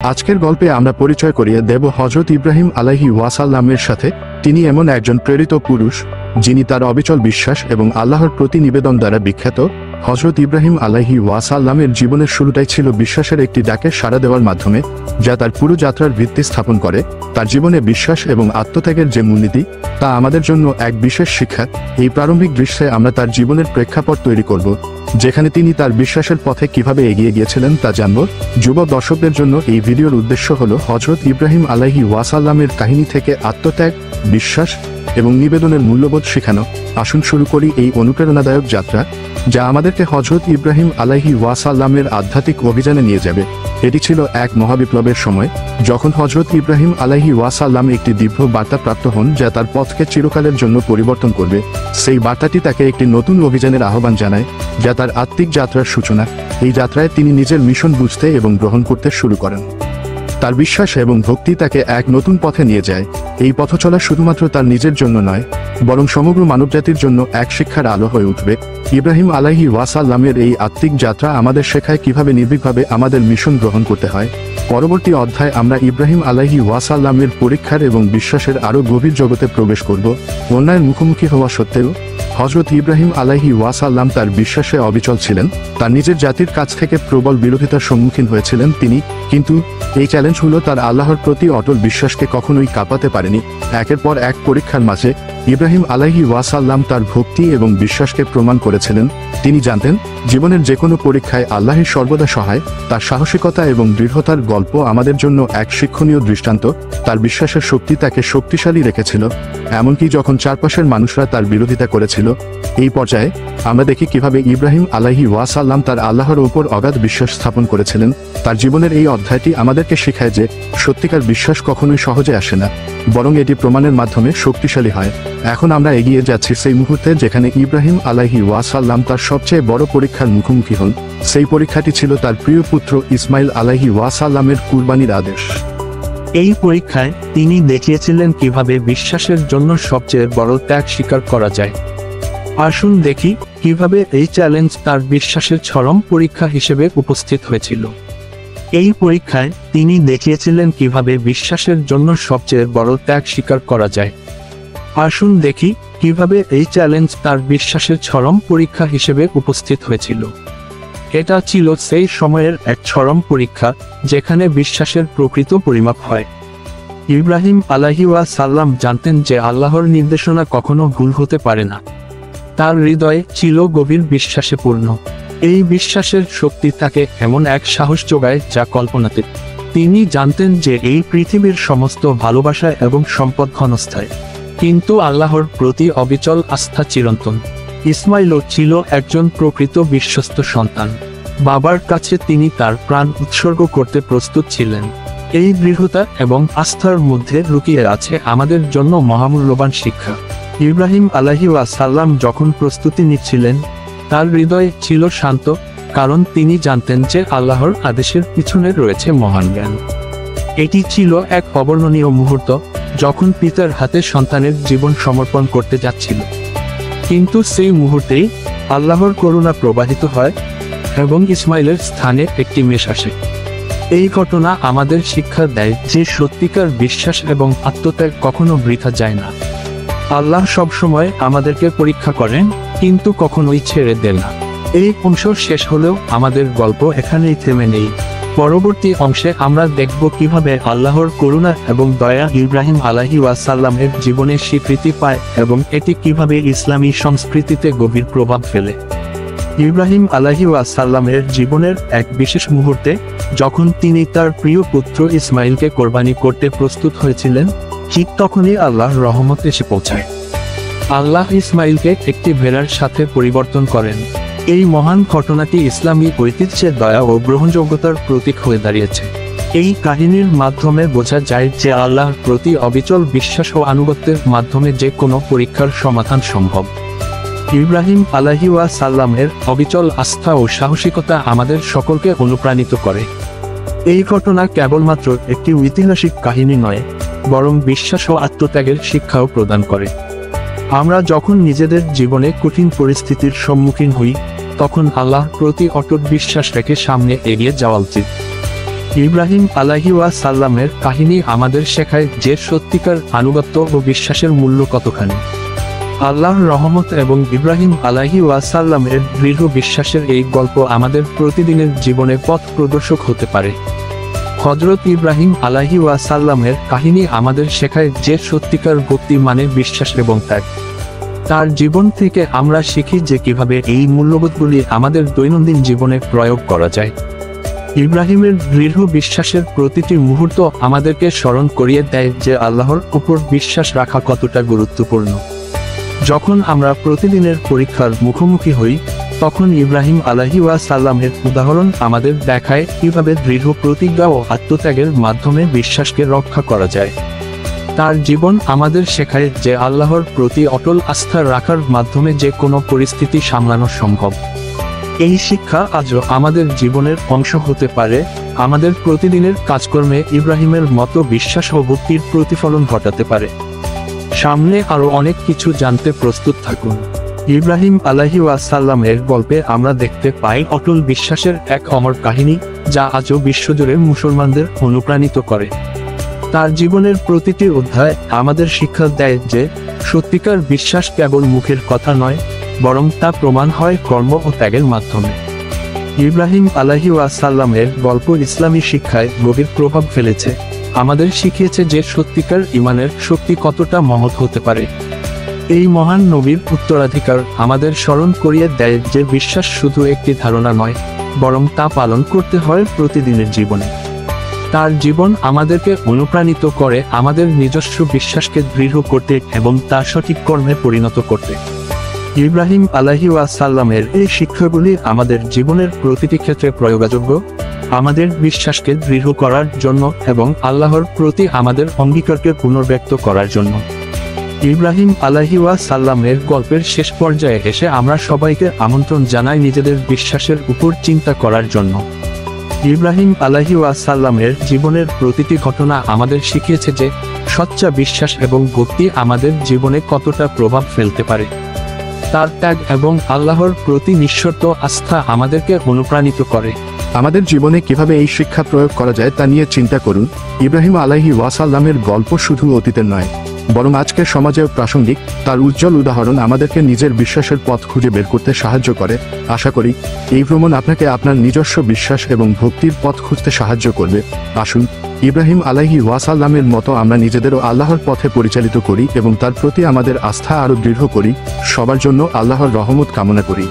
আজকের গল্পে আমরা পরিচয় করিয়ে দেব হযরত ইব্রাহিম আলাইহি ওয়াসাল্লামের সাথে। তিনি এমন একজন প্রেরিত পুরুষ যিনি তার অবিচল বিশ্বাস এবং আল্লাহর প্রতি নিবেদন দ্বারা বিখ্যাত। হযরত ইব্রাহিম আলাইহি ওয়াসাল্লামের জীবনের শুরুটাই ছিল বিশ্বাসের একটি ডাকে সাড়া দেওয়ার মাধ্যমে, যা তার পুরো যাত্রার ভিত্তি স্থাপন করে। তার জীবনে বিশ্বাস এবং আত্মত্যাগের যে মূলনীতি, তা আমাদের জন্য এক বিশেষ শিক্ষা। এই প্রারম্ভিক দৃশ্যে আমরা তার জীবনের প্রেক্ষাপট তৈরি করব, যেখানে তিনি তার বিশ্বাসের পথে কিভাবে এগিয়ে গিয়েছিলেন তা জানব। যুব দর্শকদের জন্য এই ভিডিওর উদ্দেশ্য হল হযরত ইব্রাহিম আলাইহি ওয়াসাল্লামের কাহিনী থেকে আত্মত্যাগ, বিশ্বাস এবং নিবেদনের মূল্যবোধ শেখানো। আসুন শুরু করি এই অনুপ্রেরণাদায়ক যাত্রা, যা আমাদেরকে হযরত ইব্রাহিম আলাইহি ওয়াসাল্লামের আধ্যাত্মিক অভিযানে নিয়ে যাবে। এটি ছিল এক মহাবিপ্লবের সময়, যখন হযরত ইব্রাহিম আলাইহি ওয়াসাল্লাম একটি দিব্য বার্তা প্রাপ্ত হন, যা তার পথকে চিরকালের জন্য পরিবর্তন করবে। সেই বার্তাটি তাকে একটি নতুন অভিযানের আহ্বান জানায়, যা তার আত্মিক যাত্রার সূচনা। এই যাত্রায় তিনি নিজের মিশন বুঝতে এবং গ্রহণ করতে শুরু করেন। তার বিশ্বাস এবং ভক্তি তাকে এক নতুন পথে নিয়ে যায়। এই পথ চলা শুধুমাত্র তার নিজের জন্য নয়, বরং সমগ্র মানবজাতির জন্য এক শিক্ষার আলো হয়ে উঠবে। ইব্রাহিম আলাইহি ওয়াসাল্লামের এই আত্মিক যাত্রা আমাদের শেখায় কিভাবে নির্ভীকভাবে আমাদের মিশন গ্রহণ করতে হয়। পরবর্তী অধ্যায়ে আমরা ইব্রাহিম আলাইহি ওয়াসাল্লামের পরীক্ষার এবং বিশ্বাসের আরও গভীর জগতে প্রবেশ করব। অন্যায়ের মুখোমুখি হওয়া সত্ত্বেও হযরত ইব্রাহিম আলাইহি ওয়াসাল্লাম তার বিশ্বাসে অবিচল ছিলেন। তার নিজের জাতির কাছ থেকে প্রবল বিরোধিতার সম্মুখীন হয়েছিলেন তিনি, কিন্তু এই চ্যালেঞ্জগুলো তার আল্লাহর প্রতি অটল বিশ্বাসকে কখনোই কাঁপাতে পারেনি। একের পর এক পরীক্ষার মাঝে ইব্রাহিম আলাইহি ওয়াসাল্লাম তার ভক্তি এবং বিশ্বাসকে প্রমাণ করেছিলেন। তিনি জানতেন, জীবনের যে কোনো পরীক্ষায় আল্লাহই সর্বদা সহায়। তার সাহসিকতা এবং দৃঢ়তার গল্প আমাদের জন্য এক শিক্ষণীয় দৃষ্টান্ত। তার বিশ্বাসের শক্তি তাকে শক্তিশালী রেখেছিল, এমনকি যখন চারপাশের মানুষরা তার বিরোধিতা করেছিল। এই পর্যায়ে আমরা দেখি কিভাবে ইব্রাহিম আলাইহি ওয়াসাল্লাম তার আল্লাহর উপর অগাধ বিশ্বাস স্থাপন করেছিলেন। তার জীবনের এই অধ্যায়টি আমাদেরকে শেখায় যে সত্যিকার বিশ্বাস কখনোই সহজে আসে না, বরং এটি প্রমাণের মাধ্যমে শক্তিশালী হয়। এখন আমরা এগিয়ে যাচ্ছি সেই মুহূর্তে যেখানে ইব্রাহিম আলাইহি ওয়াসাল্লাম তার সবচেয়ে বড় পরীক্ষার মুখোমুখি হন। সেই পরীক্ষাটি ছিল তার প্রিয় পুত্র ইসমাইল আলাইহি ওয়াসাল্লামের কুরবানির আদেশ। এই পরীক্ষায় তিনি দেখিয়েছিলেন কিভাবে বিশ্বাসের জন্য সবচেয়ে বড় ত্যাগ স্বীকার করা যায়। আসুন দেখি কিভাবে এই চ্যালেঞ্জ তার বিশ্বাসের চরম পরীক্ষা হিসেবে উপস্থিত হয়েছিল। এই পরীক্ষায় তিনি দেখিয়েছিলেন কিভাবে বিশ্বাসের জন্য সবচেয়ে বড় ত্যাগ স্বীকার করা যায়। আসুন দেখি কিভাবে এই চ্যালেঞ্জ তার বিশ্বাসের চরম পরীক্ষা হিসেবে উপস্থিত হয়েছিল। এটা ছিল সেই সময়ের এক চরম পরীক্ষা, যেখানে বিশ্বাসের প্রকৃত পরিমাপ হয়। ইব্রাহিম আলাইহি ওয়াসাল্লাম জানতেন যে আল্লাহর নির্দেশনা কখনো ভুল হতে পারে না। তার হৃদয়ে ছিল গভীর বিশ্বাসে পূর্ণ। এই বিশ্বাসের শক্তি তাকে এমন এক সাহস যোগায় যা কল্পনাতীত। তিনি জানতেন যে এই পৃথিবীর সমস্ত ভালোবাসা এবং সম্পদ ক্ষণস্থায়ী, কিন্তু আল্লাহর প্রতি অবিচল আস্থা চিরন্তন। ইসমাইলও ছিল একজন প্রকৃত বিশ্বস্ত সন্তান। বাবার কাছে তিনি তার প্রাণ উৎসর্গ করতে প্রস্তুত ছিলেন। এই দৃঢ়তা এবং আস্থার মধ্যে লুকিয়ে আছে আমাদের জন্য মহামূল্যবান শিক্ষা। ইব্রাহিম আলাইহি ওয়াসাল্লাম যখন প্রস্তুতি নিচ্ছিলেন, তার হৃদয় ছিল শান্ত, কারণ তিনি জানতেন যে আল্লাহর আদেশের পিছনে রয়েছে মহান জ্ঞান। এটি ছিল এক অবর্ণনীয় মুহূর্ত, যখন পিতার হাতে সন্তানের জীবন সমর্পণ করতে যাচ্ছিল। কিন্তু সেই মুহূর্তেই আল্লাহর করুণা প্রবাহিত হয় এবং ইসমাইলের স্থানে একটি মেষ আসে। এই ঘটনা আমাদের শিক্ষা দেয় যে সত্যিকার বিশ্বাস এবং আত্মত্যাগ কখনো বৃথা যায় না। আল্লাহ সবসময় আমাদেরকে পরীক্ষা করেন, কিন্তু কখনোই ছেড়ে দেন না। এই অংশ শেষ হলেও আমাদের গল্প এখানেই থেমে নেই। পরবর্তী অংশে আমরা দেখব কিভাবে আল্লাহর করুণা এবং দয়া ইব্রাহিম আলাইহি ওয়াসাল্লামের জীবনে স্বীকৃতি পায় এবং এটি কিভাবে ইসলামী সংস্কৃতিতে গভীর প্রভাব ফেলে। ইব্রাহিম আলাইহি ওয়াসাল্লামের জীবনের এক বিশেষ মুহূর্তে, যখন তিনি তার প্রিয় পুত্র ইসমাইলকে কোরবানি করতে প্রস্তুত হয়েছিলেন, ঠিক তখনই আল্লাহর রহমত এসে পৌঁছায়। আল্লাহ ইসমাইলকে একটি ভেড়ার সাথে পরিবর্তন করেন। এই মহান ঘটনাটি ইসলামী ঐতিহ্যের দয়া ও গ্রহণযোগ্যতার প্রতীক হয়ে দাঁড়িয়েছে। এই কাহিনীর মাধ্যমে বোঝা যায় যে আল্লাহর প্রতি অবিচল বিশ্বাস ও আনুগত্যের মাধ্যমে যে কোনো পরীক্ষার সমাধান সম্ভব। ইব্রাহিম আলাইহি ওয়াসাল্লামের অবিচল আস্থা ও সাহসিকতা আমাদের সকলকে অনুপ্রাণিত করে। এই ঘটনা কেবলমাত্র একটি ঐতিহাসিক কাহিনী নয়, বরং বিশ্বাস ও আত্মত্যাগের শিক্ষাও প্রদান করে। আমরা যখন নিজেদের জীবনে কঠিন পরিস্থিতির সম্মুখীন হই, তখন আল্লাহর প্রতি অটুট বিশ্বাস রেখে সামনে এগিয়ে যাওয়া উচিত। ইব্রাহিম আলাইহিওয়াসাল্লামের কাহিনী আমাদের শেখায় যে সত্যিকার আনুগত্য ও বিশ্বাসের মূল্য কতখানি। আল্লাহর রহমত এবং ইব্রাহিম আলাইহিওয়াসাল্লামের দৃঢ় বিশ্বাসের এই গল্প আমাদের প্রতিদিনের জীবনে পথ প্রদর্শক হতে পারে। হযরত ইব্রাহিম আলাইহিওয়াসাল্লামের কাহিনী আমাদের শেখায় যে সত্যিকার ভক্তি মানে বিশ্বাস এবং ত্যাগ। তার জীবন থেকে আমরা শিখি যে কিভাবে এই মূল্যবোধগুলি আমাদের দৈনন্দিন জীবনে প্রয়োগ করা যায়। ইব্রাহিমের দৃঢ় বিশ্বাসের প্রতিটি মুহূর্ত আমাদেরকে স্মরণ করিয়ে দেয় যে আল্লাহর উপর বিশ্বাস রাখা কতটা গুরুত্বপূর্ণ। যখন আমরা প্রতিদিনের পরীক্ষার মুখোমুখি হই, তখন ইব্রাহিম আলাইহিওয়াসাল্লামের উদাহরণ আমাদের দেখায় কিভাবে দৃঢ় প্রতিজ্ঞা ও আত্মত্যাগের মাধ্যমে বিশ্বাসকে রক্ষা করা যায়। তার জীবন আমাদের শেখায় যে আল্লাহর প্রতি অটল আস্থা রাখার মাধ্যমে যে কোনো পরিস্থিতি সামলানো সম্ভব। এই শিক্ষা আজও আমাদের জীবনের অংশ হতে পারে, আমাদের প্রতিদিনের কাজকর্মে ইব্রাহিমের মতো বিশ্বাস ও ভক্তির প্রতিফলন ঘটাতে পারে। সামনে আরও অনেক কিছু জানতে প্রস্তুত থাকুন। ইব্রাহিম আলাইহিওয়াসাল্লামের গল্পে আমরা দেখতে পাই অটল বিশ্বাসের এক অমর কাহিনী, যা আজও বিশ্বজুড়ে মুসলমানদের অনুপ্রাণিত করে। তার জীবনের প্রতিটি অধ্যায় আমাদের শিক্ষা দেয় যে সত্যিকার বিশ্বাস কেবল মুখের কথা নয়, বরং তা প্রমাণ হয় কর্ম ও ত্যাগের মাধ্যমে। ইব্রাহিম আলাইহিওয়াসাল্লামের গল্প ইসলামী শিক্ষায় গভীর প্রভাব ফেলেছে, আমাদের শিখিয়েছে যে সত্যিকার ঈমানের শক্তি কতটা মহৎ হতে পারে। এই মহান নবীর উত্তরাধিকার আমাদের স্মরণ করিয়ে দেয় যে বিশ্বাস শুধু একটি ধারণা নয়, বরং তা পালন করতে হয় প্রতিদিনের জীবনে। তার জীবন আমাদেরকে অনুপ্রাণিত করে আমাদের নিজস্ব বিশ্বাসকে দৃঢ় করতে এবং তা সঠিক কর্মে পরিণত করতে। ইব্রাহিম আলাইহিওয়াসাল্লামের এই শিক্ষাগুলি আমাদের জীবনের প্রতিটি ক্ষেত্রে প্রয়োগযোগ্য, আমাদের বিশ্বাসকে দৃঢ় করার জন্য এবং আল্লাহর প্রতি আমাদের অঙ্গীকারকে পুনর্ব্যক্ত করার জন্য। ইব্রাহিম আলাইহিওয়াসাল্লামের গল্পের শেষ পর্যায়ে এসে আমরা সবাইকে আমন্ত্রণ জানাই নিজেদের বিশ্বাসের উপর চিন্তা করার জন্য। ইব্রাহিম আলাইহিওয়াসাল্লামের জীবনের প্রতিটি ঘটনা আমাদের শিখিয়েছে যে সচ্চা বিশ্বাস এবং ভক্তি আমাদের জীবনে কতটা প্রভাব ফেলতে পারে। তার ত্যাগ এবং আল্লাহর প্রতি নিঃশর্ত আস্থা আমাদেরকে অনুপ্রাণিত করে। আমাদের জীবনে কিভাবে এই শিক্ষা প্রয়োগ করা যায় তা নিয়ে চিন্তা করুন। ইব্রাহিম আলাইহিওয়াসাল্লামের গল্প শুধু অতীতের নয়, বরং আজকের সমাজেও প্রাসঙ্গিক। তার উজ্জ্বল উদাহরণ আমাদেরকে নিজের বিশ্বাসের পথ খুঁজে বের করতে সাহায্য করে। আশা করি এই ভ্রমণ আপনাকে আপনার নিজস্ব বিশ্বাস এবং ভক্তির পথ খুঁজতে সাহায্য করবে। আসুন ইব্রাহিম আলাইহিওয়াসাল্লামের মতো আমরা নিজেদেরও আল্লাহর পথে পরিচালিত করি এবং তার প্রতি আমাদের আস্থা আরও দৃঢ় করি। সবার জন্য আল্লাহর রহমত কামনা করি।